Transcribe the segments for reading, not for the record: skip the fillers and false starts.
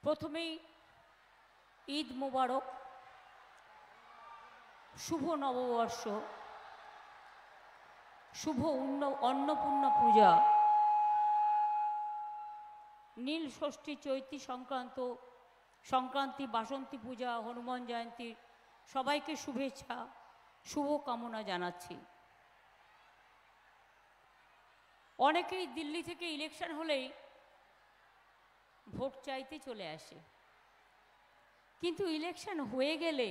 প্রথমেই ঈদ মোবারক, শুভ নববর্ষ, শুভ অন্নপূর্ণা পূজা, নীল ষষ্ঠী, চৈতি সংক্রান্তি, বাসন্তী পূজা, হনুমান জয়ন্তীর সবাইকে শুভেচ্ছা, শুভ কামনা জানাচ্ছি। অনেকেই দিল্লি থেকে ইলেকশন হলেই ভোট চাইতে চলে আসে, কিন্তু ইলেকশন হয়ে গেলে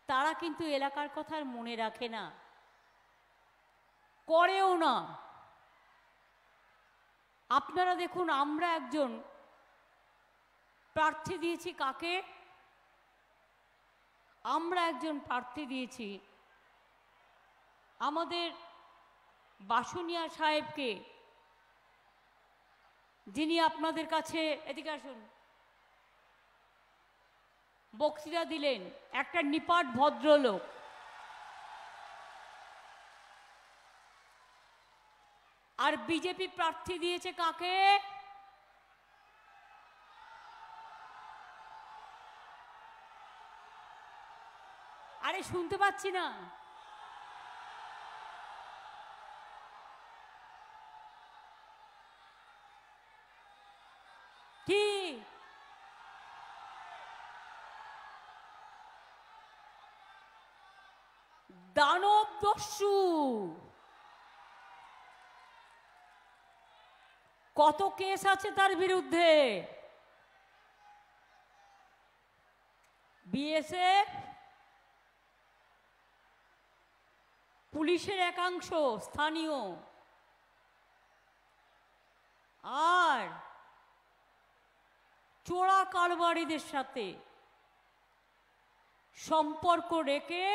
তারা কিন্তু এলাকার কথা আর মনে রাখে না, করেও না। আপনারা দেখুন, আমরা একজন প্রার্থী দিয়েছি কাকে? আমরা একজন প্রার্থী দিয়েছি আমাদের বাসুনিয়া সাহেবকে, যিনি আপনাদের কাছে, এদিকে আসুন, বক্তৃতা দিলেন, একটা নিপাট ভদ্রলোক। আর বিজেপি প্রার্থী দিয়েছে কাকে? আরে শুনতে পাচ্ছি না। কি দানব দস্যু! কত কেস আছে তার বিরুদ্ধে। বিএসএফ, পুলিশের একাংশ স্থানীয়, আর চোরা কারবারিদের সাথে সম্পর্ক রেখে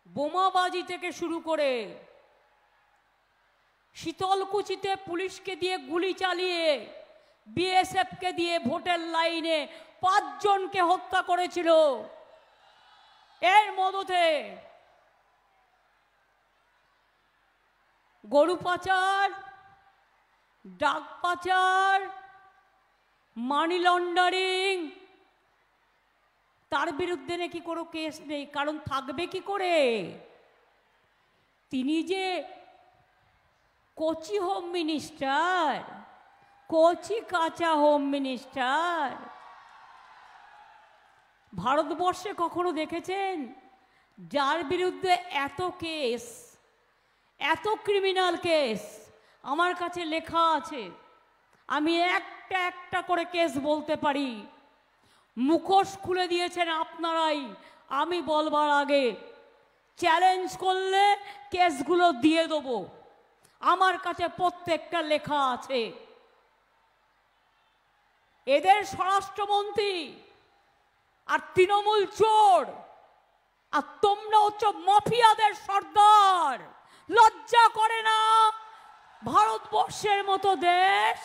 বোমাবাজি থেকে শুরু করে শীতলকুচিতে পুলিশকে দিয়ে গুলি চালিয়ে বিএসএফকে দিয়ে ভোটের লাইনে 5 জনকে হত্যা করেছিল। এর মদতে গরু পাচার, ডাক পাচার, মানি লন্ডারিং, তার বিরুদ্ধে নাকি কোনো কেস নেই। কারণ থাকবে কি করে? তিনি যে কোচি হোম মিনিস্টার, কোচি কাঁচা হোম মিনিস্টার। ভারতবর্ষে কখনো দেখেছেন যার বিরুদ্ধে এত কেস, এত ক্রিমিনাল কেস? আমার কাছে লেখা আছে, আমি একটা একটা করে কেস বলতে পারি। মুখোশ খুলে দিয়েছেন আপনারাই, আমি বলবার আগে। চ্যালেঞ্জ করলে কেসগুলো দিয়ে দেবো, আমার কাছে প্রত্যেকটা লেখা আছে। এদের স্বরাষ্ট্রমন্ত্রী আর তৃণমূল চোর, আর তোমরা হচ্ছ মাফিয়াদের সর্দার। লজ্জা করে না ভারতবর্ষের মতো দেশ?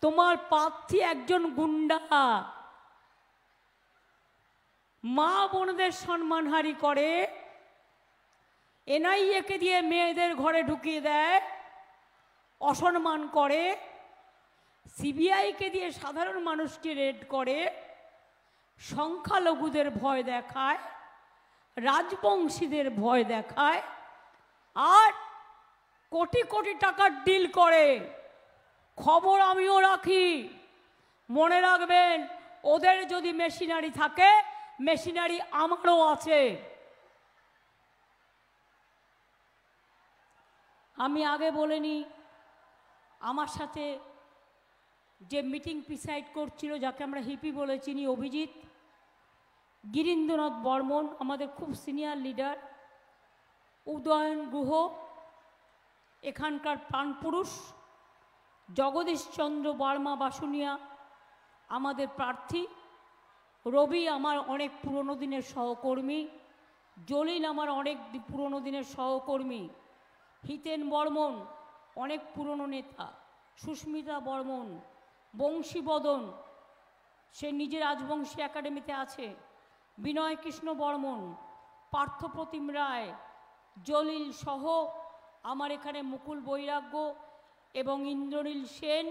তোমার প্রার্থী একজন গুন্ডা, মা বোনদের সম্মানহানি করে, এনআইএকে দিয়ে মেয়েদের ঘরে ঢুকিয়ে দেয়, অসম্মান করে, সিবিআইকে দিয়ে সাধারণ মানুষকে রেড করে, সংখ্যালঘুদের ভয় দেখায়, রাজবংশীদের ভয় দেখায়, আর কোটি কোটি টাকার ডিল করে। খবর আমিও রাখি, মনে রাখবেন, ওদের যদি মেশিনারি থাকে, মেশিনারি আমারও আছে। আমি আগে বলিনি, আমার সাথে যে মিটিং প্রিসাইড করছিল, যাকে আমরা হিপি বলে চিনি, অভিজিৎ, গিরীন্দ্রনাথ বর্মন আমাদের খুব সিনিয়র লিডার, উদয়ন গুহ এখানকার প্রাণপুরুষ, জগদীশ চন্দ্র বর্মা বাসুনিয়া আমাদের প্রার্থী, রবি আমার অনেক পুরনো দিনের সহকর্মী, জলিল আমার অনেক পুরনো দিনের সহকর্মী, হিতেন বর্মন অনেক পুরনো নেতা, সুস্মিতা বর্মন, বংশীবদন সে নিজে রাজবংশী একাডেমিতে আছে, বিনয় কৃষ্ণ বর্মন, পার্থপ্রতিম রায়, জলিল সহ আমার এখানে মুকুল বৈরাগ্য, এবং ইন্দ্রনীল সেন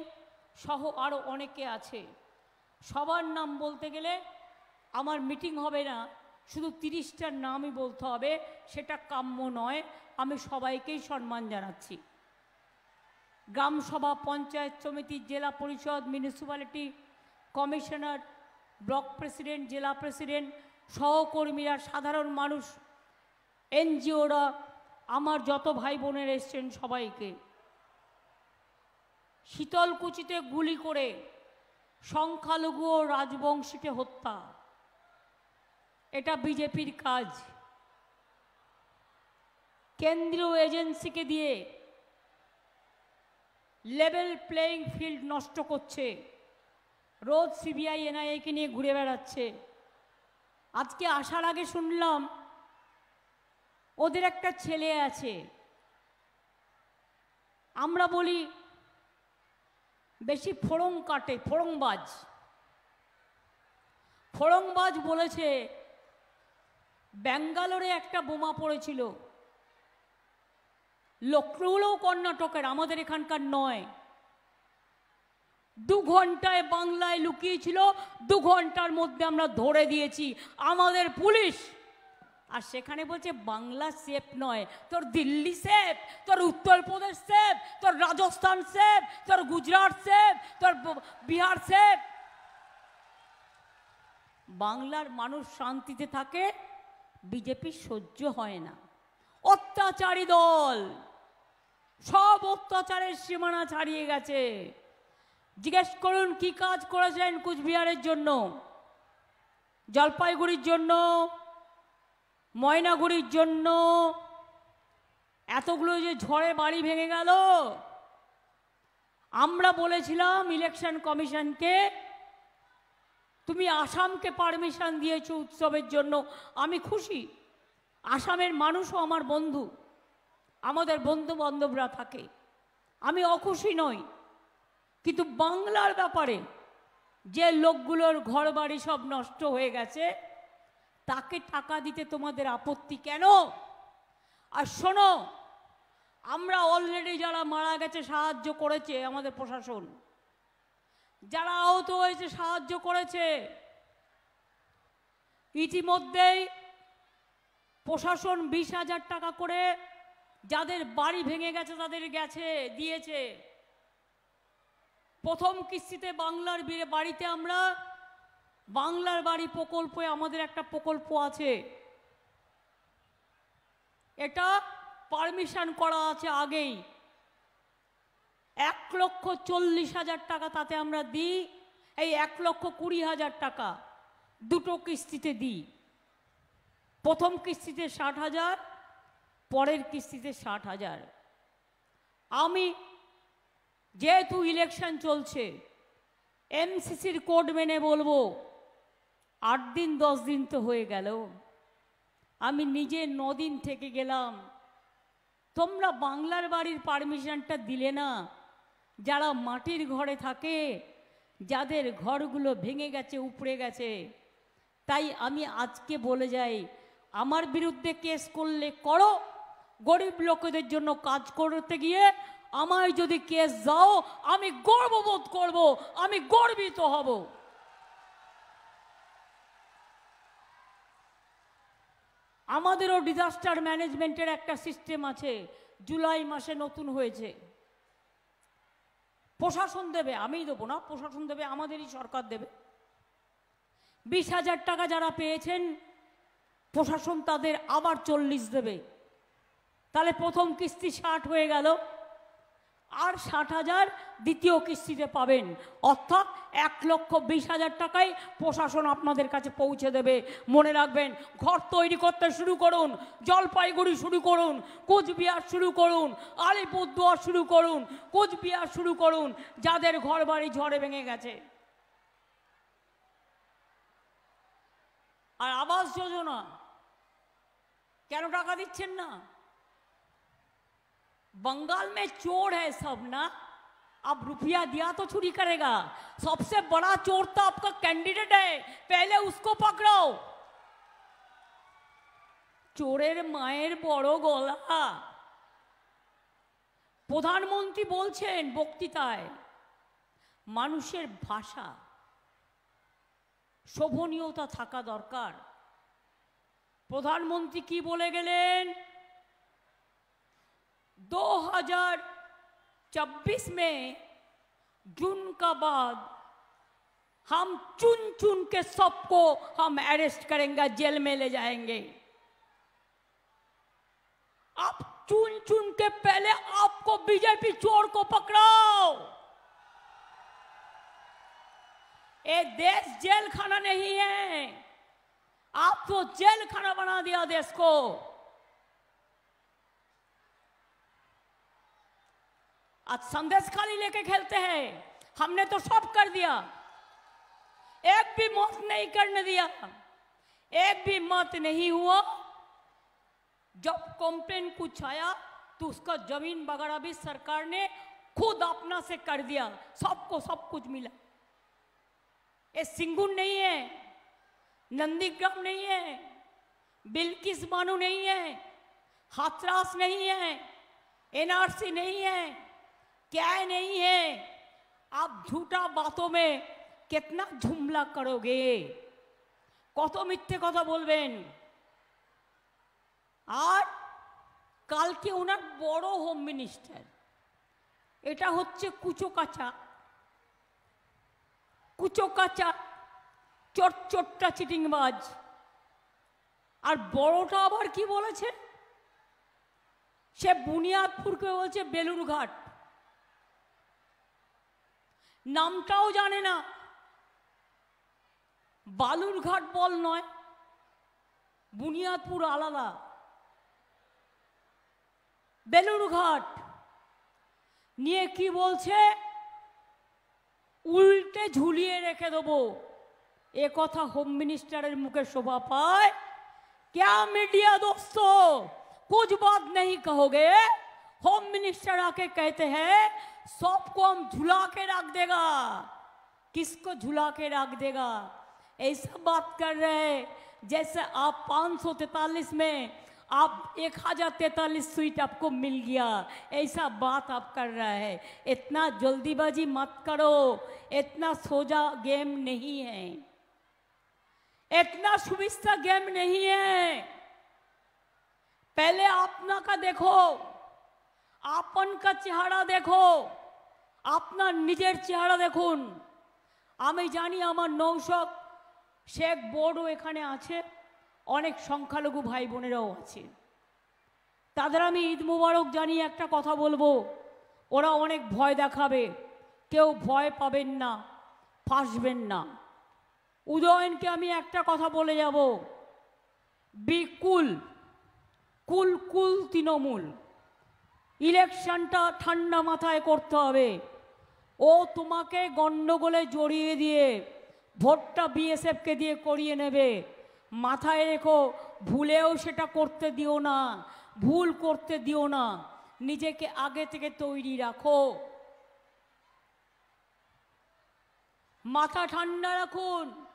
সহ আরও অনেকে আছে। সবার নাম বলতে গেলে আমার মিটিং হবে না, শুধু 30টার নামই বলতে হবে, সেটা কাম্য নয়। আমি সবাইকেই সম্মান জানাচ্ছি। গ্রামসভা, পঞ্চায়েত সমিতি, জেলা পরিষদ, মিউনিসিপ্যালিটি কমিশনার, ব্লক প্রেসিডেন্ট, জেলা প্রেসিডেন্ট, সহকর্মীরা, সাধারণ মানুষ, এনজিওরা, আমার যত ভাই বোনের এসছেন সবাইকে। শীতলকুচিতে গুলি করে সংখ্যালঘু ও রাজবংশীকে হত্যা, এটা বিজেপির কাজ। কেন্দ্রীয় এজেন্সিকে দিয়ে লেভেল প্লেয়িং ফিল্ড নষ্ট করছে, রোজ সিবিআই এনআইএকে নিয়ে ঘুরে বেড়াচ্ছে। আজকে আসার আগে শুনলাম ওদের একটা ছেলে আছে, আমরা বলি বেশি ফোড়ং কাটে, ফোড়ংবাজ। ফোড়ংবাজ বলেছে ব্যাঙ্গালোরে একটা বোমা পড়েছিল, লক্ষ্ণৌও কর্ণাটকের, আমাদের এখানকার নয়। 2 ঘন্টায় বাংলায় লুকিয়েছিল, 2 ঘন্টার মধ্যে আমরা ধরে দিয়েছি আমাদের পুলিশ। আর সেখানে বলছে বাংলা সেফ নয়, তোর দিল্লি সেফ, তোর উত্তরপ্রদেশ সেফ, তোর রাজস্থান সেফ, তোর গুজরাট সেফ, তোর বিহার সেফ। বাংলার মানুষ শান্তিতে থাকে, বিজেপি সহ্য হয় না। অত্যাচারী দল, সব অত্যাচারের সীমানা ছাড়িয়ে গেছে। জিজ্ঞেস করুন কি কাজ করেছেন কুচবিহারের জন্য, জলপাইগুড়ির জন্য, ময়নাগুড়ির জন্য। এতগুলো যে ঝড়ে বাড়ি ভেঙে গেল। আমরা বলেছিলাম ইলেকশন কমিশনকে, তুমি আসামকে পারমিশন দিয়েছো উৎসবের জন্য, আমি খুশি। আসামের মানুষও আমার বন্ধু, আমাদের বন্ধু বান্ধবরা থাকে, আমি অখুশি নই। কিন্তু বাংলার ব্যাপারে যে লোকগুলোর ঘর বাড়ি সব নষ্ট হয়ে গেছে, তাকে টাকা দিতে তোমাদের আপত্তি কেন? আর শোনো, আমরা অলরেডি যারা মারা গেছে সাহায্য করেছে আমাদের প্রশাসন, যারা আহত হয়েছে সাহায্য করেছে। ইতিমধ্যেই প্রশাসন 20,000 টাকা করে যাদের বাড়ি ভেঙে গেছে তাদের দিয়েছে। প্রথম কিস্তিতে বাংলার বাড়িতে আমরা বাংলার বাড়ি প্রকল্পে আমাদের একটা প্রকল্প আছে, এটা পারমিশন করা আছে আগেই। 1,40,000 টাকা তাতে আমরা দিই। এই 1,20,000 টাকা দুটো কিস্তিতে দিই। প্রথম কিস্তিতে 60,000, পরের কিস্তিতে 60,000। আমি যেহেতু ইলেকশন চলছে, এমসিসির কোড মেনে বলবো 8 দিন 10 দিন তো হয়ে গেল, আমি নিজে 9 দিন থেকে গেলাম। তোমরা বাংলার বাড়ির পারমিশনটা দিলে না। যারা মাটির ঘরে থাকে, যাদের ঘরগুলো ভেঙে গেছে, উপড়ে গেছে। তাই আমি আজকে বলে যাই, আমার বিরুদ্ধে কেস করলে করো, গরিব লোকেদের জন্য কাজ করতে গিয়ে আমায় যদি কেস দাও, আমি গর্ববোধ করব, আমি গর্বিত হব। আমাদেরও ডিজাস্টার ম্যানেজমেন্টের একটা সিস্টেম আছে, জুলাই মাসে নতুন হয়েছে। প্রশাসন দেবে, আমিই দেবো না, প্রশাসন দেবে, আমাদেরই সরকার দেবে। 20,000 টাকা যারা পেয়েছেন, প্রশাসন তাদের আবার 40 দেবে। তাহলে প্রথম কিস্তি 60 হয়ে গেল, আর 60,000 দ্বিতীয় কিস্তিতে পাবেন। অর্থাৎ 1,20,000 টাকায় প্রশাসন আপনাদের কাছে পৌঁছে দেবে। মনে রাখবেন, ঘর তৈরি করতে শুরু করুন, জলপাইগুড়ি শুরু করুন, কোচবিহার শুরু করুন, আলিপুরদুয়ার শুরু করুন, কোচবিহার শুরু করুন, যাদের ঘর বাড়ি ঝড়ে ভেঙে গেছে। আর আবাস যোজনা কেন টাকা দিচ্ছেন না? बंगाल में चोर है सब ना, अब रुपया दिया तो चोरी करेगा। सबसे बड़ा चोर तो आपका कैंडिडेट है, पहले उसको पकड़ो। चोरेर माয়ের বড় গলা। প্রধানমন্ত্রী বলছেন বক্তৃতায়, মানুষের ভাষা শোভনীয়তা থাকা দরকার। प्रधानमंत्री की बोले गए 2026 में जून का बाद हम चुन चुन के सबको हम अरेस्ट करेंगे, जेल में ले जाएंगे। आप चुन चुन के पहले आपको बीजेपी चोर को पकड़ाओ। ये देश जेल खाना नहीं है, आप तो जेल खाना बना दिया देश को। आज संदेश खाली लेके खेलते हैं, हमने तो सब कर दिया, एक भी मत नहीं करने दिया, एक भी मत नहीं हुआ। जब कंप्लेन कुछ आया तो उसका जमीन वगैरह भी सरकार ने खुद अपना से कर दिया, सबको सब कुछ मिला। ये सिंगुर नहीं है, नंदीग्राम नहीं है, बिल्किस बानो नहीं है, हाथरस नहीं है, एनआरसी नहीं है, क्या नहीं है। आप झूठा बातों में कितना झुमला करोगे, कत मिथ्ये कथा बोलबेन। और कल के उनार बड़ो होम मिनिस्टार, एटा होच्छे कुचोकाचा कुचोकाचा चोट्टा चिटिंगबाज। और बड़ोटा आबार की बोलेছে, সে বুনিয়াদপুরকে বলছে বেলুরঘাট, নামটাও জানে না। বালুরঘাট বল নয়, বুনিয়াদপুর আলাদা, বেলুরঘাট নিয়ে কি বলছে, উল্টে ঝুলিয়ে রেখে দেবো। ए कथा होम मिनिस्टर मुखे शोभा पाए क्या? मीडिया दोस्तों कुछ बात नहीं कहोगे, होम मिनिस्टर आके कहते हैं सबको हम झुला के रख देगा। किसको झुला के रख देगा? ऐसा बात कर रहे हैं जैसे आप 543 में आप 1043 सीट आपको मिल गया, ऐसा बात आप कर रहा है। इतना जल्दीबाजी मत करो, इतना सोजा गेम नहीं है, इतना सुविस्ता गेम नहीं है। पहले अपना का देखो, आपन का चेहरा देखो, अपना निजेर चेहरा देखुन। आमी जानी आमार नौशक शेख बोर्डो एखाने आछे, अनेक संख्यालघु भाई बोनेराओ आछे, तादेर आमी ईद मुबारक जानिए एकटा कथा बोलबो। ओरा अनेक भय देखाबे, केउ भय पाबेन ना, फासबेन ना। उदयनके आमी एकटा कथा बोले যাব, बिकुल कुल कुल तृणमूल इलेक्शनटा ठंडा माथाय करते हबे। ओ तुम्हें गंडगोले जड़िए दिए भोटटा बीएसएफ के दिए करिए नेबे, माथाय रेखो भूलेও सेटा करते दिओ ना, भूल करते दिओ ना, निजेके आगे थेके तैरी राखो, माथा ठंडा राखुन,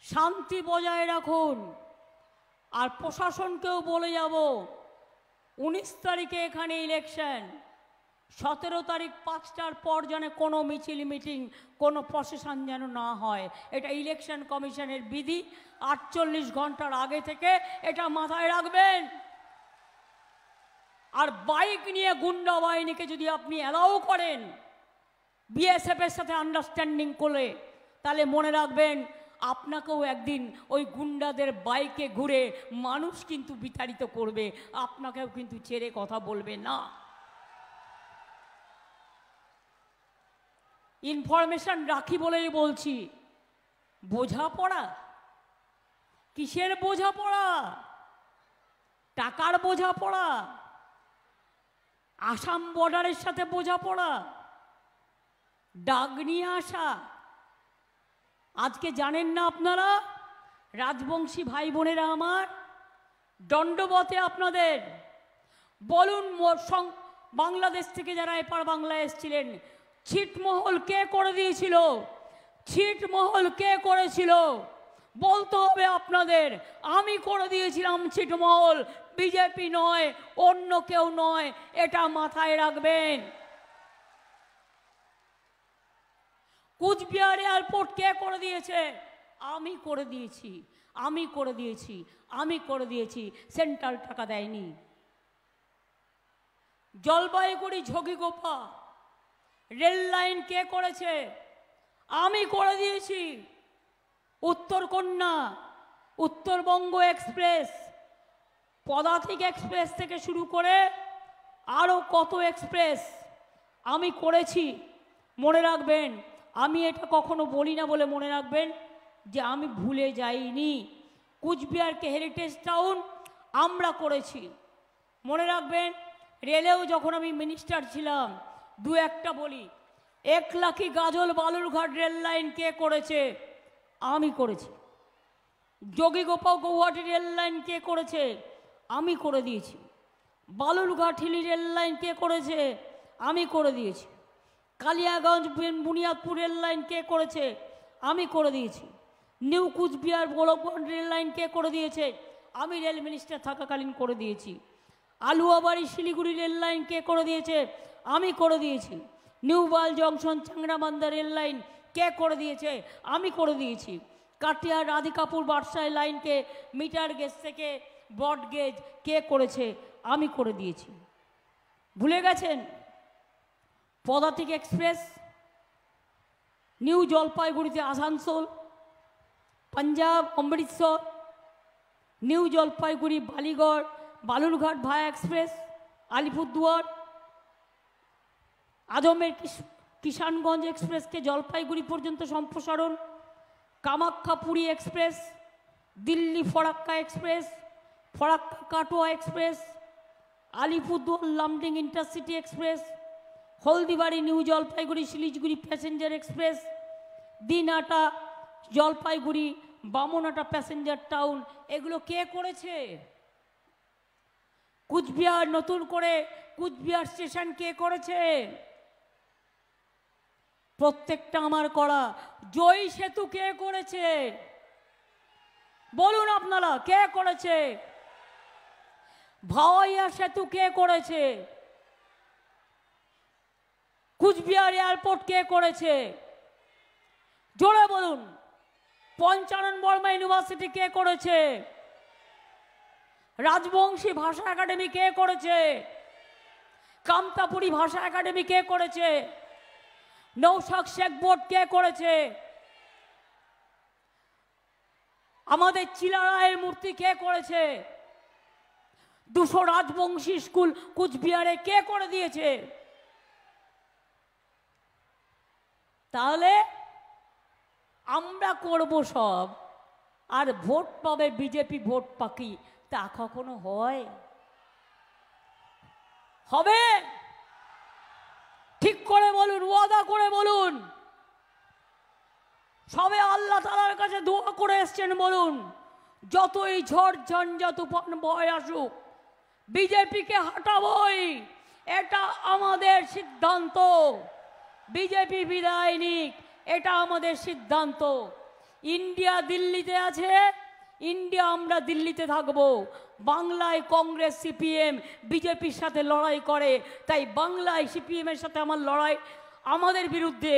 शांति बजाय राखुन। और प्रशासनकेও बोले जाबो 19 तारीखे एखाने इलेक्शन, 17 तारीख 5टार पर जाने कोनो मिছিল मिटिंग कोनो प्रशासन जेन ना হয়। এটা इलेक्शन कमिशনের বিধি, 48 ঘন্টার आगे থেকে এটা মাথায় রাখবেন। और বাইক নিয়ে গুন্ডা বাহিনীকে যদি আপনি অ্যালাউ করেন বিএসএফ এর সাথে আন্ডারস্ট্যান্ডিং করে, তাহলে মনে রাখবেন আপনাকেও একদিন ওই গুন্ডাদের বাইকে ঘুরে মানুষ কিন্তু বিতাড়িত করবে, আপনাকেও কিন্তু ছেড়ে কথা বলবে না। ইনফরমেশন রাখি বলেই বলছি, বোঝাপড়া কিসের বোঝাপড়া? টাকার বোঝাপড়া, আসাম বর্ডারের সাথে বোঝাপড়া, ডাক নিয়ে আসা। আজকে জানেন না আপনারা, রাজবংশী ভাই বোনেরা আমার, দণ্ডবতে আপনাদের বলুন বাংলাদেশ থেকে যারা এপার বাংলায় এসেছিলেন, ছিটমহল কে করে দিয়েছিল? ছিটমহল কে করেছিল? বলতে হবে আপনাদের, আমি করে দিয়েছিলাম ছিটমহল, বিজেপি নয়, অন্য কেউ নয়, এটা মাথায় রাখবেন। কুচবিহার এয়ারপোর্ট কে করে দিয়েছে? আমি করে দিয়েছি, আমি করে দিয়েছি, আমি করে দিয়েছি, সেন্ট্রাল টাকা দেয়নি। জলপাইগুড়ি ঝগিগোপা রেল লাইন কে করেছে? আমি করে দিয়েছি। উত্তরকন্যা, উত্তরবঙ্গ এক্সপ্রেস, পদাতিক এক্সপ্রেস থেকে শুরু করে আরও কত এক্সপ্রেস আমি করেছি। মনে রাখবেন, আমি এটা কখনো বলি না বলে মনে রাখবেন যে আমি ভুলে যাইনি। কুচবিহারকে হেরিটেজ টাউন আমরা করেছি। মনে রাখবেন, রেলেও যখন আমি মিনিস্টার ছিলাম, দু একটা বলি, 1 লাখি গাজল বালুরঘাট রেল লাইন কে করেছে? আমি করেছি। যোগীগোপা গৌহাটি রেল লাইন কে করেছে? আমি করে দিয়েছি। বালুরঘাট হিলি রেল লাইন কে করেছে? আমি করে দিয়েছি। কালিয়াগঞ্জ বুনিয়াদপুর রেল লাইন কে করেছে? আমি করে দিয়েছি। New Cooch Behar Golakganj rail line কে করে দিয়েছে? আমি রেল মিনিস্টার থাকাকালীন করে দিয়েছি। আলুয়াবাড়ি শিলিগুড়ি রেল লাইন কে করে দিয়েছে? আমি করে দিয়েছি। New Mal junction Changrabandha rail line কে করে দিয়েছে? আমি করে দিয়েছি। কাটিয়ার রাধিকাপুর বাদশাহ লাইনকে মিটার গেজ থেকে ব্রড গেজ কে করেছে? আমি করে দিয়েছি। ভুলে গেছেন? পদাতিক এক্সপ্রেস নিউ জলপাইগুড়িতে Asansol, Punjab Amritsar, new Jalpaiguri Ballygunge Balurghat via express, Alipurduar, Ajmer Kishanganj এক্সপ্রেসকে জলপাইগুড়ি পর্যন্ত সম্প্রসারণ, Kamakhya Puri express, Delhi Farakka express, Farakka Katwa express, Alipurduar Lumding intercity express, Haldibari new Jalpaiguri Siliguri passenger express, Dinhata Jalpaiguri Bamanhata passenger town, এগুলো কে করেছে? কুচবিহার নতুন করে কুচবিহার স্টেশন কে করেছে? প্রত্যেকটা আমার করা। জয় সেতু কে করেছে? বলুন আপনারা, কে করেছে? ভাওয়াইয়া সেতু কে করেছে? কুচবিহার এয়ারপোর্ট কে করেছে? জোরে বলুন। পঞ্চানন বর্মা ইউনিভার্সিটি কে করেছে? রাজবংশী ভাষা একাডেমি কে করেছে? কামতাপুরী ভাষা একাডেমি কে করেছে? নৌশাদ শেখ বোর্ড কে করেছে? আমাদের চিলারায়ের মূর্তি কে করেছে? 200 রাজবংশী স্কুল কুচবিহারে কে করে দিয়েছে? তাহলে আমরা করব সব, আর ভোট পাবে বিজেপি, ভোট পাকি, তা কখনো হয়? হবে? ঠিক করে বলুন, ওয়াদা করে বলুন। সবে আল্লাহ তাআলার কাছে দোয়া করে এসছেন, বলুন যতই ঝড় ঝঞ্ঝা তুফান বয় আসুক, বিজেপিকে হাঁটাবই, এটা আমাদের সিদ্ধান্ত। বিজেপি বিদায় নিক, এটা আমাদের সিদ্ধান্ত। ইন্ডিয়া দিল্লিতে আছে, ইন্ডিয়া আমরা দিল্লিতে থাকব। বাংলায় কংগ্রেস সিপিএম বিজেপির সাথে লড়াই করে, তাই বাংলায় সিপিএমের সাথে আমার লড়াই, আমাদের বিরুদ্ধে,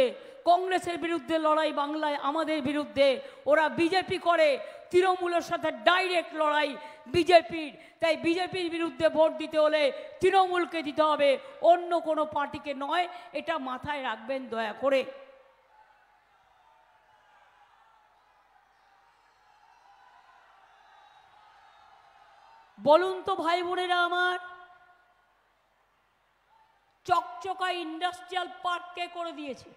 কংগ্রেসের বিরুদ্ধে লড়াই বাংলায় আমাদের বিরুদ্ধে। ওরা বিজেপি করে, তৃণমূলের সাথে ডাইরেক্ট লড়াই বিজেপির, তাই বিজেপির বিরুদ্ধে ভোট দিতে হলে তৃণমূলকে দিতে হবে, অন্য কোনো পার্টিকে নয়। এটা মাথায় রাখবেন দয়া করে। বলুন তো ভাই বোনেরা আমার, চকচকা ইন্ডাস্ট্রিয়াল পার্ক কে করে দিয়েছে?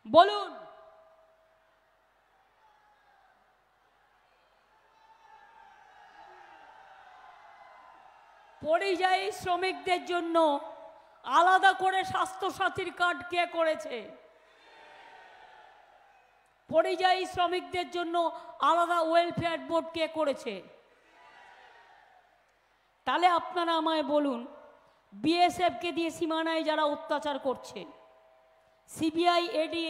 বলুন। পরিযায়ী শ্রমিকদের জন্য আলাদা করে স্বাস্থ্যসাথীর কার্ড কে করেছে? পরিযায়ী শ্রমিকদের জন্য আলাদা ওয়েলফেয়ার বোর্ড কে করেছে? তাহলে আপনারা আমায় বলুন, বিএসএফকে দিয়ে সীমানায় যারা অত্যাচার করছে, সিবিআই, ইডি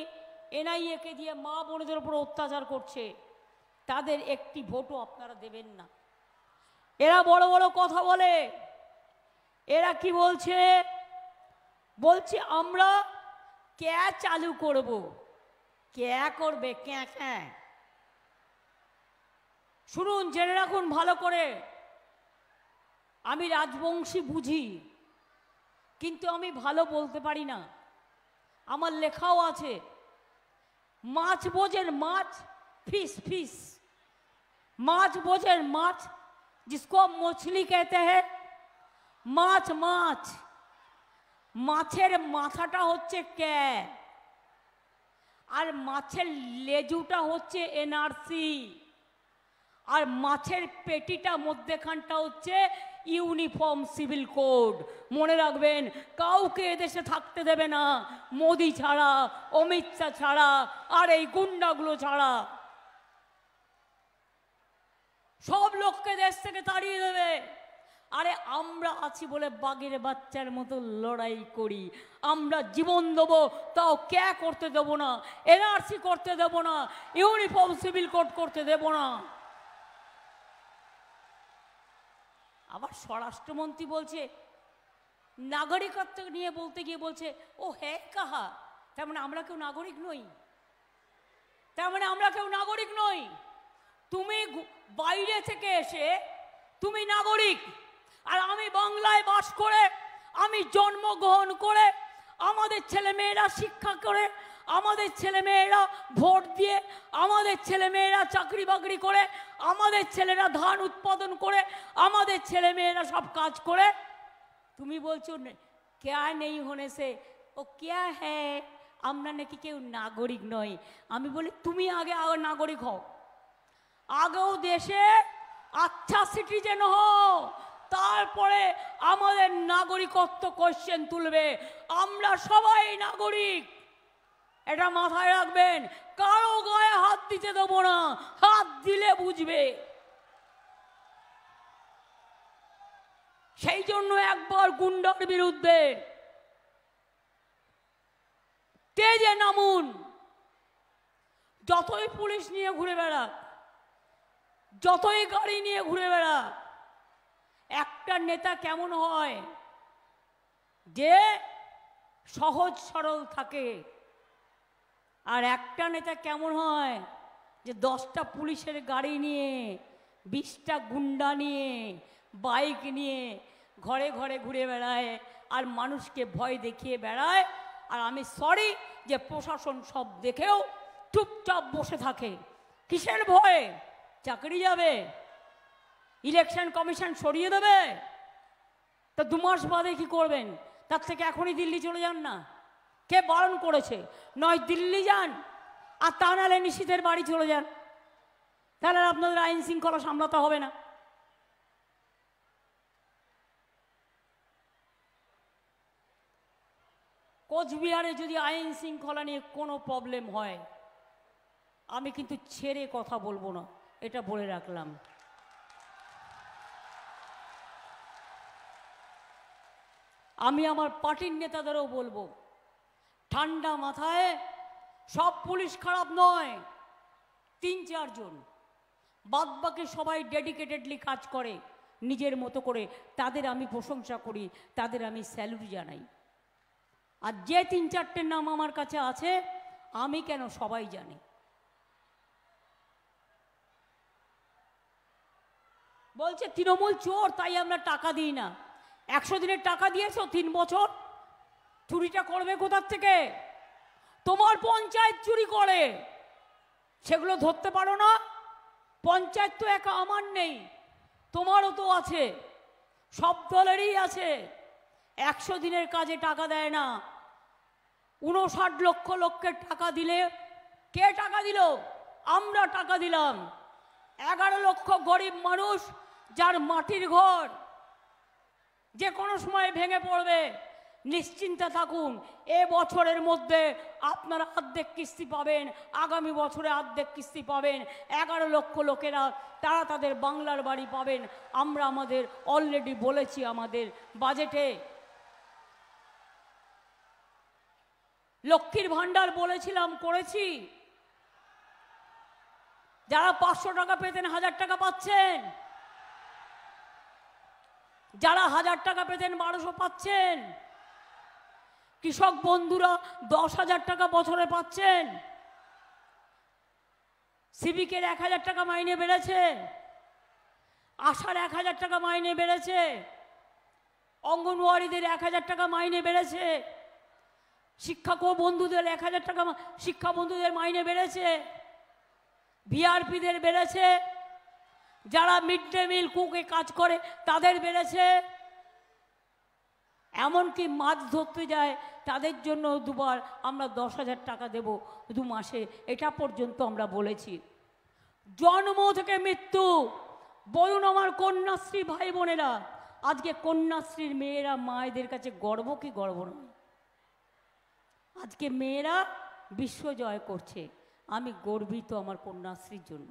এনআইএকে দিয়ে মা বোনদের উপর অত্যাচার করছে, তাদের একটি ভোটও আপনারা দেবেন না। এরা বড় বড় কথা বলে, এরা কি বলছে, বলছে আমরা ক্যা চালু করব। ক্যা করবে? ক্যা ক্যা। শুনুন, জেনে রাখুন ভালো করে, আমি রাজবংশী বুঝি, কিন্তু আমি ভালো বলতে পারি না। আমার লেখাও আছে। মাছ বোঝেন মাছ, फिश फिश, माछ बोझेर माछ, जिसको हम मछली कहते हैं, माछ माछ, माछेर माथाटा होच्छे কে, আর মাছের লেজুটা হচ্ছে এনআরসি, আর মাছের পেটিটা মধ্যেখানটা হচ্ছে ইউনিফর্ম সিভিল কোড। মনে রাখবেন, কাউকে এদেশে থাকতে দেবে না মোদি ছাড়া, অমিত শাহ ছাড়া, আর এই গুন্ডাগুলো ছাড়া। সব লোককে দেশ থেকে তাড়িয়ে দেবে। আরে আমরা আছি বলে বাঘের বাচ্চার মতো লড়াই করি। আমরা জীবন দেবো, তাও ক্যা করতে দেবো না, এনআরসি করতে দেবো না, ইউনিফর্ম সিভিল কোড করতে দেবো না। আবার স্বরাষ্ট্রমন্ত্রী বলছে, নাগরিকত্ব নিয়ে বলতে গিয়ে বলছে, ও হ্যাঁ কাহা, তার মানে আমরা কেউ নাগরিক নই, তার মানে আমরা কেউ নাগরিক নই। তুমি বাইরে থেকে এসে তুমি নাগরিক, আর আমি বাংলায় বাস করে, আমি জন্মগ্রহণ করে, আমাদের ছেলেমেয়েরা শিক্ষা করে, আমাদের ছেলেমেয়েরা ভোট দিয়ে, আমাদের ছেলেমেয়েরা চাকরি বাকরি করে, আমাদের ছেলেরা ধান উৎপাদন করে, আমাদের ছেলেমেয়েরা সব কাজ করে, তুমি বলছো ক্যা নেই হোনে সে ও ক্যা হ্যাঁ, আমরা নাকি কেউ নাগরিক নই। আমি বলি তুমি আগে নাগরিক হও, আগেও দেশে আচ্ছা সিটিজেন হও, তারপরে আমাদের নাগরিকত্ব কোশ্চেন তুলবে। আমরা সবাই নাগরিক, এটা মাথায় রাখবেন। কারো গায়ে হাত দিতে দেবো না, হাত দিলে বুঝবে। সেই জন্য একবার গুন্ডার বিরুদ্ধে তেজে নামুন। যতই পুলিশ নিয়ে ঘুরে বেড়াক, যতই গাড়ি নিয়ে ঘুরে বেড়াক, একটা নেতা কেমন হয় যে সহজ সরল থাকে, আর একটা নেতা কেমন হয় যে 10টা পুলিশের গাড়ি নিয়ে, 20টা গুন্ডা নিয়ে, বাইক নিয়ে ঘরে ঘরে ঘুরে বেড়ায়, আর মানুষকে ভয় দেখিয়ে বেড়ায়। আর আমি সরি যে প্রশাসন সব দেখেও চুপচাপ বসে থাকে। কিসের ভয়ে? চাকরি যাবে, ইলেকশন কমিশন সরিয়ে দেবে, তা 2 মাস বাদে কি করবেন? তার থেকে এখনই দিল্লি চলে যান না। কে বারণ করেছে? নয় দিল্লি যান, আর তা নাহলে নিশীথের বাড়ি চলে যান, তাহলে আপনাদের আইন শৃঙ্খলা সামলাতে হবে না। কোচবিহারে যদি আইন শৃঙ্খলা নিয়ে কোনো প্রবলেম হয়, আমি কিন্তু ছেড়ে কথা বলবো না, এটা বলে রাখলাম। আমি আমার পার্টির নেতাদেরও বলবো, ঠান্ডা মাথায়, সব পুলিশ খারাপ নয়, 3-4 জন, বাদবাকি সবাই ডেডিকেটেডলি কাজ করে নিজের মতো করে, তাদের আমি প্রশংসা করি, তাদের আমি স্যালুট জানাই। আর যে 3-4টের নাম আমার কাছে আছে, আমি কেন সবাই জানে। বলছে তৃণমূল চোর, তাই আমরা টাকা দিই না। 100 দিনের টাকা দিয়েছো 3 বছর, চুরিটা করবে কোথার থেকে? তোমার পঞ্চায়েত চুরি করে, সেগুলো ধরতে পারো না? পঞ্চায়েত তো একা আমার নেই, তোমারও তো আছে, সব দলেরই আছে। 100 দিনের কাজে টাকা দেয় না। 59 লক্ষ লোকের টাকা দিলে, কে টাকা দিল? আমরা টাকা দিলাম। 11 লক্ষ গরিব মানুষ, যার মাটির ঘর যে কোনো সময় ভেঙে পড়বে, নিশ্চিন্তে থাকুন, এ বছরের মধ্যে আপনারা অর্ধেক কিস্তি পাবেন, আগামী বছরে অর্ধেক কিস্তি পাবেন। 11 লক্ষ লোকেরা তারা তাদের বাংলার বাড়ি পাবেন। আমরা আমাদের অলরেডি বলেছি আমাদের বাজেটে। লক্ষ্মীর ভাণ্ডার বলেছিলাম, করেছি। যারা 500 টাকা পেতেন 1000 টাকা পাচ্ছেন, যারা 1000 টাকা পেতেন 1200 পাচ্ছেন, কৃষক বন্ধুরা 10,000 টাকা বছরে পাচ্ছেন, সিভিকের 1000 টাকা মাইনে বেড়েছে, আশার 1000 টাকা মাইনে বেড়েছে, অঙ্গনওয়াড়িদের 1000 টাকা মাইনে বেড়েছে, শিক্ষক বন্ধুদের 1000 টাকা শিক্ষা বন্ধুদের মাইনে বেড়েছে, ভিআরপিদের বেড়েছে, যারা মিড ডে মিল কুকে কাজ করে তাদের বেড়েছে, এমনকি মাছ ধরতে যায় তাদের জন্য দুবার আমরা 10,000 টাকা দেব 2 মাসে, এটা পর্যন্ত আমরা বলেছি। জন্ম থেকে মৃত্যু, বলুন আমার কন্যাশ্রী ভাই বোনেরা, আজকে কন্যাশ্রীর মেয়েরা মায়েদের কাছে গর্ব কি গর্ব নয়? আজকে মেয়েরা বিশ্ব জয় করছে, আমি গর্বিত আমার কন্যাশ্রীর জন্য।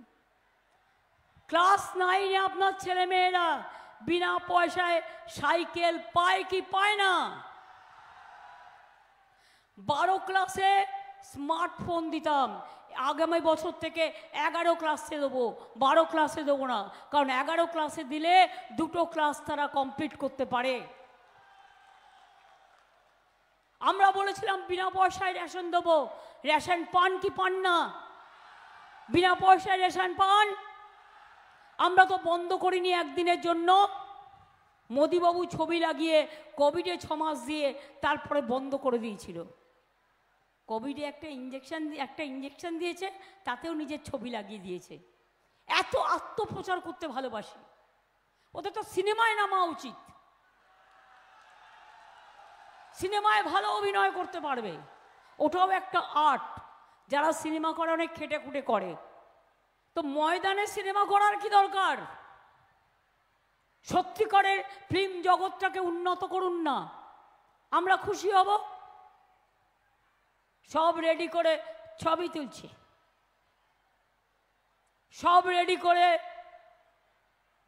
ক্লাস 9-এ আপনার ছেলে মেয়েরা বিনা পয়সায় সাইকেল পায় কি পায় না? 12 ক্লাসে স্মার্টফোন দিতাম, আগামী বছর থেকে 11 ক্লাসে দেবো, 12 ক্লাসে দেবো না, কারণ 11 ক্লাসে দিলে 2টো ক্লাস তারা কমপ্লিট করতে পারে। আমরা বলেছিলাম বিনা পয়সায় রেশন দেবো, রেশন পান কি পান না? বিনা পয়সায় রেশন পান? আমরা তো বন্ধ করিনি একদিনের জন্য, মোদিবাবু ছবি লাগিয়ে কোভিডে 6 মাস দিয়ে তারপরে বন্ধ করে দিয়েছিল। কোভিডে একটা ইঞ্জেকশন দিয়েছে, তাতেও নিজের ছবি লাগিয়ে দিয়েছে। এত আত্মপ্রচার করতে ভালোবাসি, ওদের তো সিনেমায় নামা উচিত, সিনেমায় ভালো অভিনয় করতে পারবে, ওটাও একটা আর্ট। যারা সিনেমা করে অনেক খেটে খুঁটে করে, তো ময়দানে সিনেমা করার কি দরকার? সত্যিকারের ফিল্ম জগৎটাকে উন্নত করুন না, আমরা খুশি হব। সব রেডি করে ছবি তুলছে, সব রেডি করে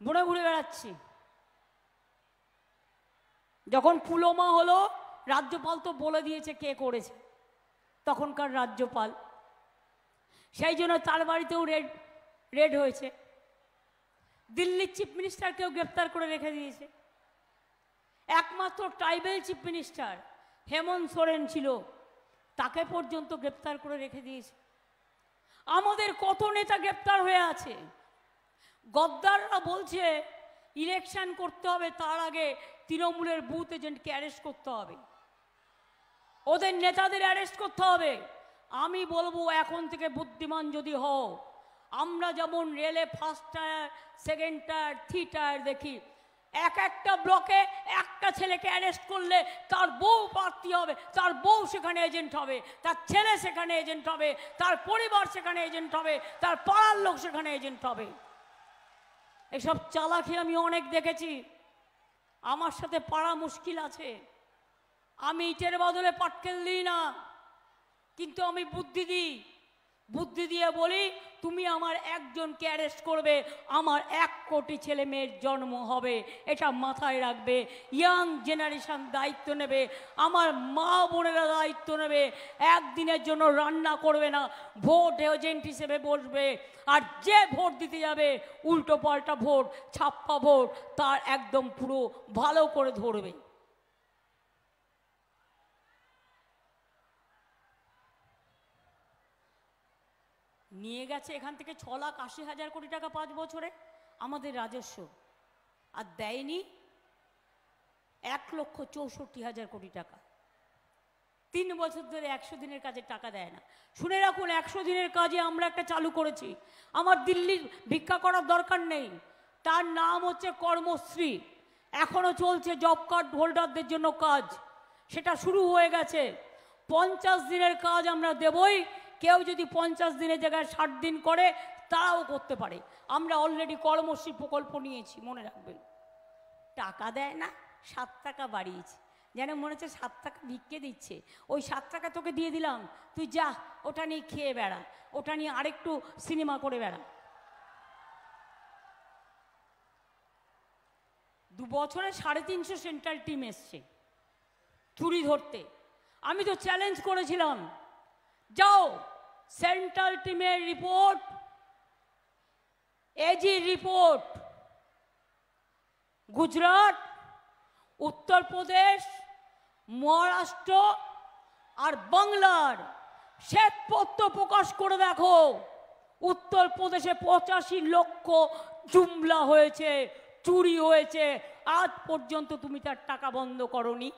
ঘুরে ঘুরে বেড়াচ্ছি। যখন পুলওয়ামা হলো, রাজ্যপাল তো বলে দিয়েছে কে করেছে, তখনকার রাজ্যপাল, সেই জন্য তার বাড়িতেও রেড হয়েছে। দিল্লির চিফ মিনিস্টারকেও গ্রেপ্তার করে রেখে দিয়েছে। একমাত্র tribal chief minister Hemant Soren ছিল, তাকে পর্যন্ত গ্রেপ্তার করে রেখে দিয়েছে। আমাদের কত নেতা গ্রেপ্তার হয়ে আছে। গদ্দাররা বলছে ইলেকশন করতে হবে, তার আগে তৃণমূলের বুথ এজেন্টকে অ্যারেস্ট করতে হবে, ওদের নেতাদের অ্যারেস্ট করতে হবে। আমি বলবো এখন থেকে বুদ্ধিমান যদি হও, আমরা যেমন রেলে first tyre, second tyre, 3 tyre দেখি, একটা ব্লকে একটা ছেলেকে অ্যারেস্ট করলে তার বউ প্রার্থী হবে, তার বউ সেখানে এজেন্ট হবে, তার ছেলে সেখানে এজেন্ট হবে, তার পরিবার সেখানে এজেন্ট হবে, তার পাড়ার লোক সেখানে এজেন্ট হবে। এসব চালাকি আমি অনেক দেখেছি, আমার সাথে পারা মুশকিল আছে। আমি ইটের বদলে পাটকেল দিই না, কিন্তু আমি বুদ্ধি দিই, বুদ্ধি দিয়ে বলি তুমি আমার একজনকে অ্যারেস্ট করবে, আমার 1 কোটি ছেলে মেয়ের জন্ম হবে, এটা মাথায় রাখবে। ইয়াং জেনারেশন দায়িত্ব নেবে, আমার মা বোনেরা দায়িত্ব নেবে, একদিনের জন্য রান্না করবে না, ভোট এজেন্ট হিসেবে বসবে, আর যে ভোট দিতে যাবে উল্টো পাল্টা ভোট, ছাপ্পা ভোট, তার একদম পুরো ভালো করে ধরবে। নিয়ে গেছে এখান থেকে 6,80,000 কোটি টাকা 5 বছরে আমাদের রাজস্ব, আর দেয়নি 1,64,000 কোটি টাকা। 3 বছর ধরে 100 দিনের কাজে টাকা দেয় না। শুনে রাখুন, 100 দিনের কাজে আমরা একটা চালু করেছি, আমার দিল্লির ভিক্ষা করার দরকার নেই, তার নাম হচ্ছে কর্মশ্রী। এখনো চলছে জব কার্ড হোল্ডারদের জন্য কাজ, সেটা শুরু হয়ে গেছে। 50 দিনের কাজ আমরা দেবই, কেউ যদি 50 দিনের জায়গায় 60 দিন করে তারাও করতে পারে। আমরা অলরেডি কর্মশ্রী প্রকল্প নিয়েছি, মনে রাখবেন। টাকা দেয় না, 7 টাকা বাড়িয়েছে, যেন মনে হচ্ছে 7 টাকা ভিক্ষে দিচ্ছে। ওই 7 টাকা তোকে দিয়ে দিলাম, তুই যা ওটা নিয়ে খেয়ে বেড়া, ওটা নিয়ে আরেকটু সিনেমা করে বেড়া। 2 বছরে 350 সেন্ট্রাল টিম এসছে চুরি ধরতে। আমি তো চ্যালেঞ্জ করেছিলাম, যাও সেন্ট্রাল টিমের report, AG report, Gujarat, Uttar Pradesh, Maharashtra আর বাংলার শ্বেতপত্র প্রকাশ করে দেখো। উত্তরপ্রদেশে 85 লক্ষ জুমলা হয়েছে, চুরি হয়েছে, আজ পর্যন্ত তুমি তার টাকা বন্ধ করনি।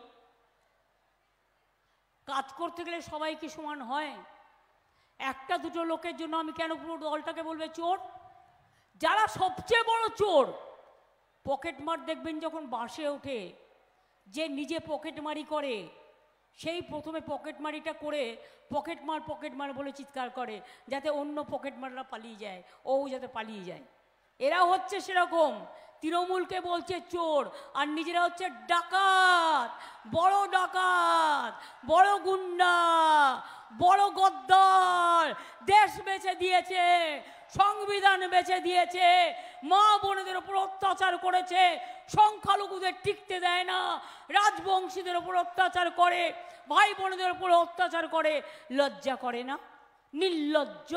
কাজ করতে গেলে সবাই কি সমান হয়? একটা দুটো লোকের জন্য আমি কেন পুরো দলটাকে বলবে চোর? যারা সবচেয়ে বড় চোর, পকেটমার দেখবেন যখন বাসে ওঠে, যে নিজে পকেটমারি করে সেই প্রথমে পকেটমারিটা করে পকেটমার বলে চিৎকার করে, যাতে অন্য পকেটমাররা পালিয়ে যায়, ও যাতে পালিয়ে যায়। এরা হচ্ছে সেরকম, তৃণমূলকে বলছে চোর আর নিজেরা হচ্ছে ডাকাত, বড় গুন্ডা, বড় গদ্দার। দেশ বেচে দিয়েছে, সংবিধান বেচে দিয়েছে, মা বোনেদের উপর অত্যাচার করেছে, সংখ্যালঘুদের টিকতে দেয় না, রাজবংশীদের উপর অত্যাচার করে, ভাই বোনেদের উপর অত্যাচার করে। লজ্জা করে না? নির্লজ্জ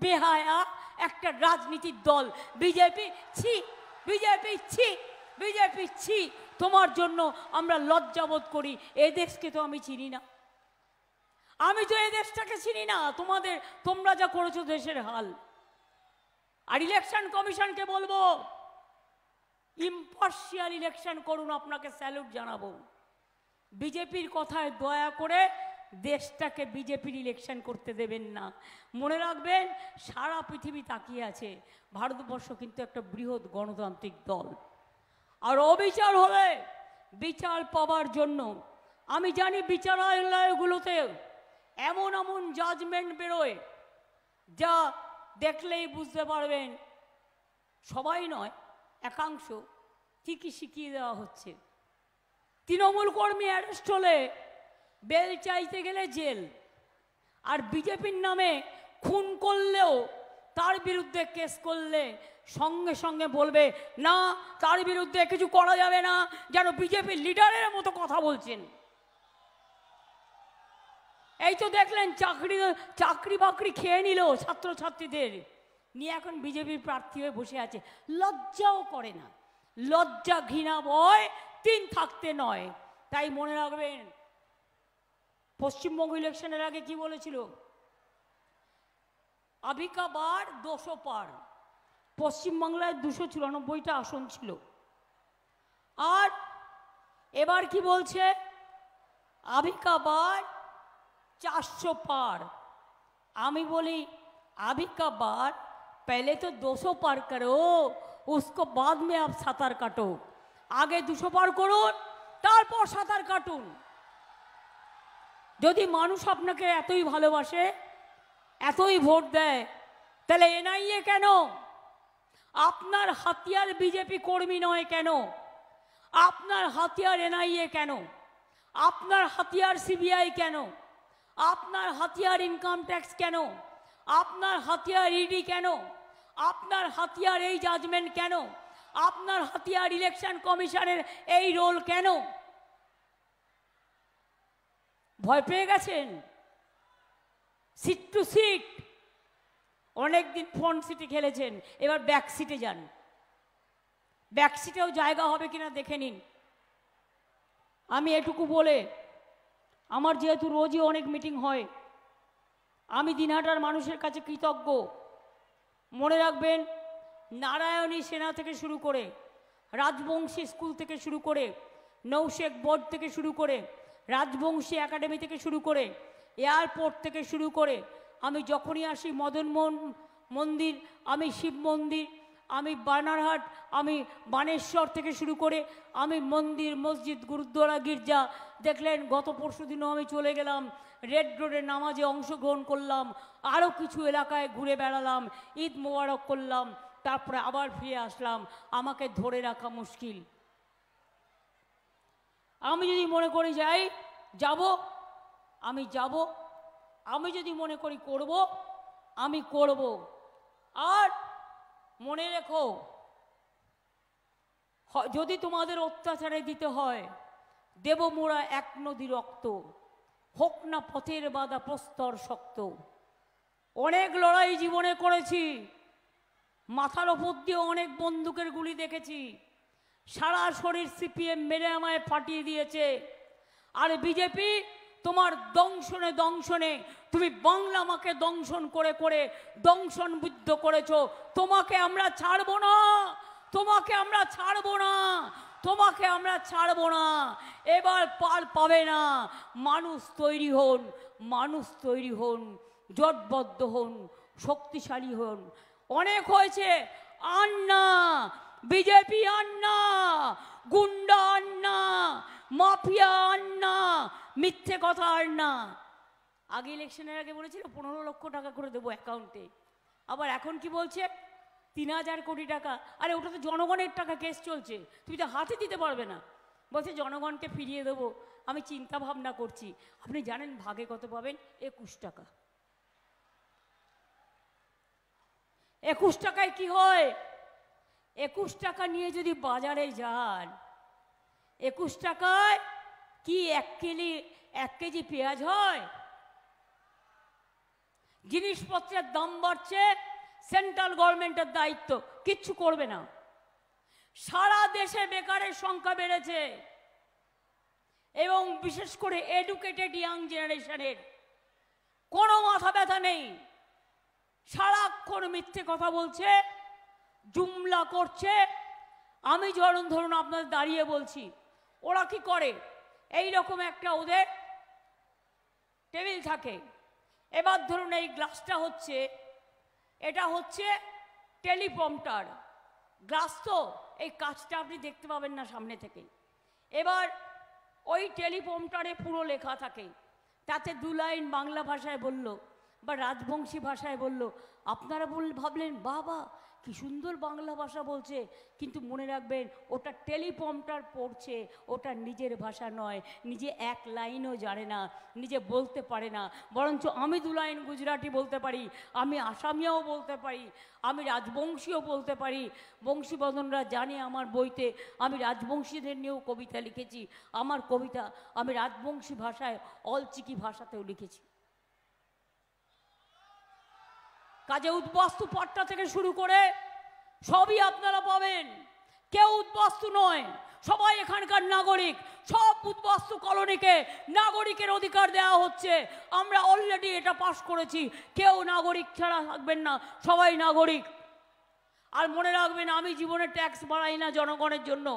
বেহায়া একটা রাজনীতির দল বিজেপি। ছি বিজেপি, ছি বিজেপি, ছি। তোমার জন্য আমরা লজ্জাবোধ করি। এ দেশকে তো আমি চিনি না, আমি তো এই দেশটাকে চিনি না। তোমরা যা করেছো দেশের হাল। আর ইলেকশন কমিশনকে বলবো, ইম্পার্শিয়াল ইলেকশন করুন, আপনাকে স্যালুট জানাবো। বিজেপির কথায় দয়া করে দেশটাকে বিজেপির ইলেকশন করতে দেবেন না। মনে রাখবেন, সারা পৃথিবী তাকিয়ে আছে, ভারতবর্ষ কিন্তু একটা বৃহৎ গণতান্ত্রিক দল। আর অবিচার হলে বিচার পাওয়ার জন্য, আমি জানি বিচারালয়গুলোতে এমন এমন জাজমেন্ট বেরোয় যা দেখলেই বুঝতে পারবেন সবাই নয়, একাংশ ঠিকই শিখিয়ে দেওয়া হচ্ছে। তৃণমূল কর্মী অ্যারেস্ট হলে বেল চাইতে গেলে জেল, আর বিজেপির নামে খুন করলেও তার বিরুদ্ধে কেস করলে সঙ্গে সঙ্গে বলবে না, তার বিরুদ্ধে কিছু করা যাবে না, যেন বিজেপির লিডারের মতো কথা বলছেন। এই তো দেখলেন চাকরি বাকরি খেয়ে নিল ছাত্রছাত্রীদের, নিয়ে এখন বিজেপির প্রার্থী হয়ে বসে আছে। লজ্জাও করে না। লজ্জা ঘৃণা ভয় 3 থাকতে নয়। তাই মনে রাখবেন, পশ্চিমবঙ্গ ইলেকশনের আগে কি বলেছিল? আবিকা বার 200 পার। পশ্চিমবাংলায় 294টা আসন ছিল। আর এবার কি বলছে? আবিকা বার 400 पार। আমি বলি, अभी का बार पहले तो 200 पार करो, उसको बाद में आप সাঁতার কাটো। আগে 200 পার করুন, তারপর সাঁতার কাটুন। যদি মানুষ আপনাকে এতই ভালোবাসে, এতই ভোট দেয়, তাহলে এনআইএ কেন? আপনার হাতিয়ার বিজেপি কর্মী নয় কেন? আপনার হাতিয়ার এনআইএ কেন? আপনার হাতিয়ার সিবিআই কেন? আপনার হাতিয়ার ইনকাম ট্যাক্স কেন? আপনার হাতিয়ার ইডি কেন? আপনার হাতিয়ার এই জাজমেন্ট কেন? আপনার হাতিয়ার ইলেকশন কমিশনের এই রোল কেন? ভয় পেয়ে গেছেন? Seat to seat. অনেকদিন ফ্রন্ট সিটে খেলেছেন, এবার ব্যাক সিটে যান। ব্যাক সিটেও জায়গা হবে কিনা দেখে নিন। আমি এটুকু বলে, আমার যেহেতু রোজই অনেক মিটিং হয়, আমি দিনহাটার মানুষের কাছে কৃতজ্ঞ। মনে রাখবেন, নারায়ণী সেনা থেকে শুরু করে, রাজবংশী স্কুল থেকে শুরু করে, নৌশেখ বোর্ড থেকে শুরু করে, রাজবংশী একাডেমি থেকে শুরু করে, এয়ারপোর্ট থেকে শুরু করে, আমি যখনই আসি মদনমোহন মন্দির, আমি শিব মন্দির, আমি বানারহাট, আমি বানেশ্বর থেকে শুরু করে, আমি মন্দির, মসজিদ, গুরুদ্বারা, গির্জা দেখলেন। গত পরশু দিনও আমি চলে গেলাম, রেড রোডে নামাজে অংশগ্রহণ করলাম, আরও কিছু এলাকায় ঘুরে বেড়ালাম, ঈদ মোবারক করলাম, তারপরে আবার ফিরে আসলাম। আমাকে ধরে রাখা মুশকিল। আমি যদি মনে করি যাই, যাব, আমি যাব। আমি যদি মনে করি করব, আমি করব। আর মনে রেখো, যদি তোমাদের অত্যাচারে দিতে হয়, দেব মোরা 1 নদী রক্ত। হোক না পথের বাধা প্রস্তর শক্ত। অনেক লড়াই জীবনে করেছি, মাথার ওপর দিয়ে অনেক বন্দুকের গুলি দেখেছি, সারা শরীর সিপিএম মেরে আমায় ফাটিয়ে দিয়েছে। আর বিজেপি তোমার দংশনে দংশনে তুমি বাংলা মাকে দংশন করে করে দংশন বুদ্ধ করেছো। তোমাকে আমরা ছাড়বো না, তোমাকে আমরা ছাড়বো না, তোমাকে আমরা ছাড়বো না। এবার পার পাবে না। মানুষ তৈরি হন, মানুষ তৈরি হন, জোটবদ্ধ হন, শক্তিশালী হন। অনেক হয়েছে, আর না, বিজেপি আর না, গুন্ডা আর না, মাফিয়া আর না, মিথ্যে কথা আর না। আগে ইলেকশনের আগে বলেছিল 15 লক্ষ টাকা করে দেবো অ্যাকাউন্টে, আবার এখন কি বলছে 3000 কোটি টাকা। আরে ওটা তো জনগণের টাকা, কেস চলছে, তুমি তো হাতে দিতে পারবে না। বলছে জনগণকে ফিরিয়ে দেবো। আমি চিন্তা ভাবনা করছি। আপনি জানেন ভাগে কত পাবেন? 21 টাকা। 21 টাকায় কি হয়? 21 টাকা নিয়ে যদি বাজারে যান, 21 টাকায় কি 1 কেজি পেঁয়াজ হয়? জিনিসপত্রের দাম বাড়ছে, সেন্ট্রাল গভর্নমেন্টের দায়িত্ব, কিচ্ছু করবে না। সারা দেশে বেকারের সংখ্যা বেড়েছে এবং বিশেষ করে এডুকেটেড ইয়াং জেনারেশনের কোনো মাথা ব্যথা নেই। সারাক্ষণ মিথ্যে কথা বলছে, জুমলা করছে। আমি ধরুন আপনাদের দাঁড়িয়ে বলছি, ওরা কি করে, এই রকম একটা ওদের টেবিল থাকে। এবার ধরুন এই গ্লাসটা হচ্ছে, এটা হচ্ছে টেলিপ্রম্পটার গ্লাস, তো এই কাজটা আপনি দেখতে পাবেন না সামনে থেকে। এবার ওই টেলিপ্রম্পটারে পুরো লেখা থাকে, তাতে 2 লাইন বাংলা ভাষায় বলল বা রাজবংশী ভাষায় বলল। আপনারা ভাবলেন বাবা কি সুন্দর বাংলা ভাষা বলছে, কিন্তু মনে রাখবেন ওটা টেলিপ্রম্পটার পড়ছে, ওটা নিজের ভাষা নয়। নিজে 1 লাইনও জানে না, নিজে বলতে পারে না। বরঞ্চ আমি 2 লাইন গুজরাটি বলতে পারি, আমি আসামিয়াও বলতে পারি, আমি রাজবংশীও বলতে পারি। বংশীবদনরা জানে আমার বইতে আমি রাজবংশীদের নিয়েও কবিতা লিখেছি। আমার কবিতা আমি রাজবংশী ভাষায়, অলচিকি ভাষাতেও লিখেছি। কাজে উদ্বাস্তু পাট্টা থেকে শুরু করে সবই আপনারা পাবেন। কেউ উদ্বাস্তু নয়, সবাই এখানকার নাগরিক। সব উদ্বাস্তু কলোনিকে নাগরিকের অধিকার দেওয়া হচ্ছে। আমরা অলরেডি এটা পাশ করেছি। কেউ নাগরিক ছাড়া থাকবেন না, সবাই নাগরিক। আর মনে রাখবেন, আমি জীবনে ট্যাক্স বাড়াই না জনগণের জন্য।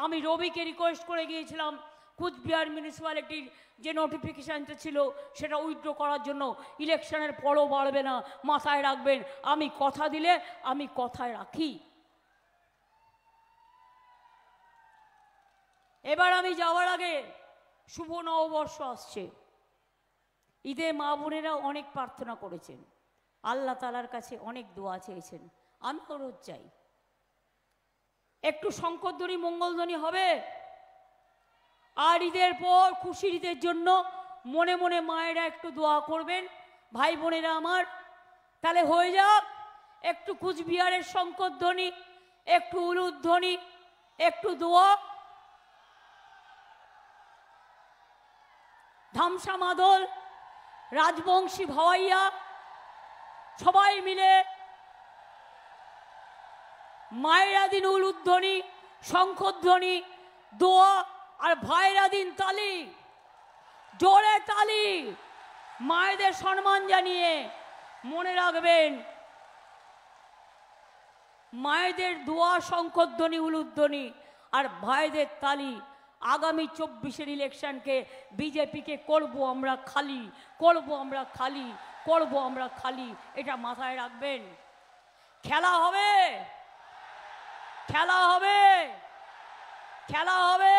আমি রবিকে রিকোয়েস্ট করে গিয়েছিলাম কুচবিহার মিউনিসিপ্যালিটির যে নোটিফিকেশানটা ছিল সেটা উইথড্র করার জন্য। ইলেকশনের পরও বাড়বে না, মাথায় রাখবেন। আমি কথা দিলে আমি কথায় রাখি। এবার আমি যাওয়ার আগে শুভ নববর্ষ আসছে। ঈদে মা বোনেরা অনেক প্রার্থনা করেছেন, আল্লাহ তাআলার কাছে অনেক দোয়া চেয়েছেন। আমি রোজ চাই একটু শঙ্করধ্বনি মঙ্গলধ্বনি হবে। আর ঈদের পর খুশির ঈদের জন্য মনে মনে মায়েরা একটু দোয়া করবেন, ভাই বোনেরা আমার। তাহলে হয়ে যাক একটু কুচবিহারের শঙ্করধ্বনি, একটু উলুধ্বনি, একটু দোয়া। ধামসা মাদল, রাজবংশী ভাওয়াইয়া সবাই মিলে মায়েরা দিন উলুধ্বনি, শঙ্করধ্বনি, দোয়া আর ভাইরা দিন তালি, জোরে তালি, মায়েদের সম্মান জানিয়ে। মনে রাখবেন মায়েদের দোয়া, শঙ্করধ্বনি, উলুধ্বনি আর ভাইদের তালি। আগামী 24-এর ইলেকশনকে বিজেপিকে করব আমরা খালি, করব আমরা খালি, করব আমরা খালি, এটা মাথায় রাখবেন। খেলা হবে, খেলা হবে, খেলা হবে,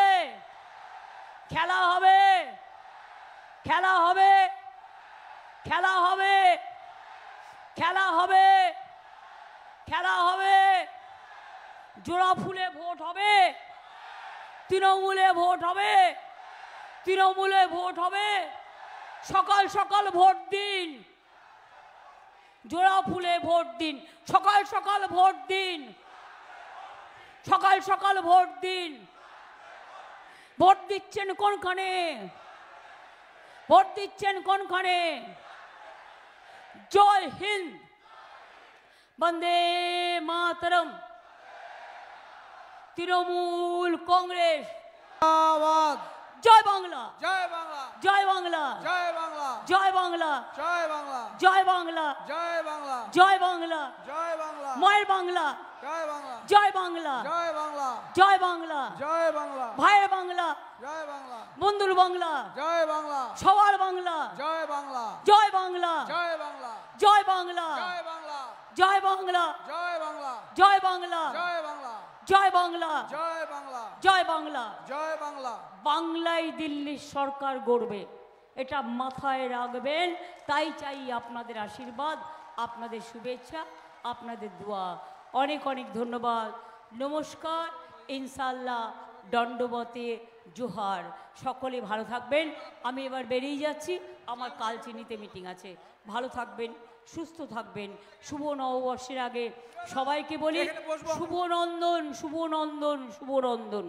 খেলা হবে, খেলা হবে, খেলা হবে, খেলা হবে, খেলা হবে। জোড়া ফুলে ভোট হবে, তৃণমূলে ভোট হবে, তৃণমূলে ভোট হবে। সকাল সকাল ভোট দিন, জোড়া ফুলে ভোট দিন, সকাল সকাল ভোট দিন, সকাল সকাল ভোট দিন। ভোট দিচ্ছেন কোনখানে? ভোট দিচ্ছেন কোনখানে? জয় হিন্দ, বন্দে মাতরম, তৃণমূল কংগ্রেস, জয় বাংলা, জয় বাংলা, জয় বাংলা, জয় বাংলা, জয় বাংলা, জয় বাংলা, জয় বাংলা, জয় বাংলা, জয় বাংলা, জয় বাংলা, মায়ের বাংলা, জয় বাংলা, জয় বাংলা, জয় বাংলা, জয় বাংলা, জয় বাংলা, ভাইয়ের বাংলা, জয় বাংলা, বন্ধুর বাংলা, জয় বাংলা, সবার বাংলা, জয় বাংলা, জয় বাংলা, জয় বাংলা, জয় বাংলা, জয় বাংলা, জয় বাংলা, জয় বাংলা, জয় বাংলা, জয় বাংলা, জয় বাংলা, জয় বাংলা, জয় বাংলা। জয় বাংলা। বাংলায় দিল্লির সরকার গড়বে, এটা মাথায় রাখবেন। তাই চাই আপনাদের আশীর্বাদ, আপনাদের শুভেচ্ছা, আপনাদের দোয়া। অনেক অনেক ধন্যবাদ। নমস্কার, ইনশাল্লাহ, দণ্ডবতে জোহার। সকলে ভালো থাকবেন। আমি এবার বেরিয়ে যাচ্ছি, আমার কালচিনিতে মিটিং আছে। ভালো থাকবেন, সুস্থ থাকবেন। শুভ নববর্ষের আগে সবাইকে বলি শুভ নন্দন, শুভ নন্দন, শুভ নন্দন।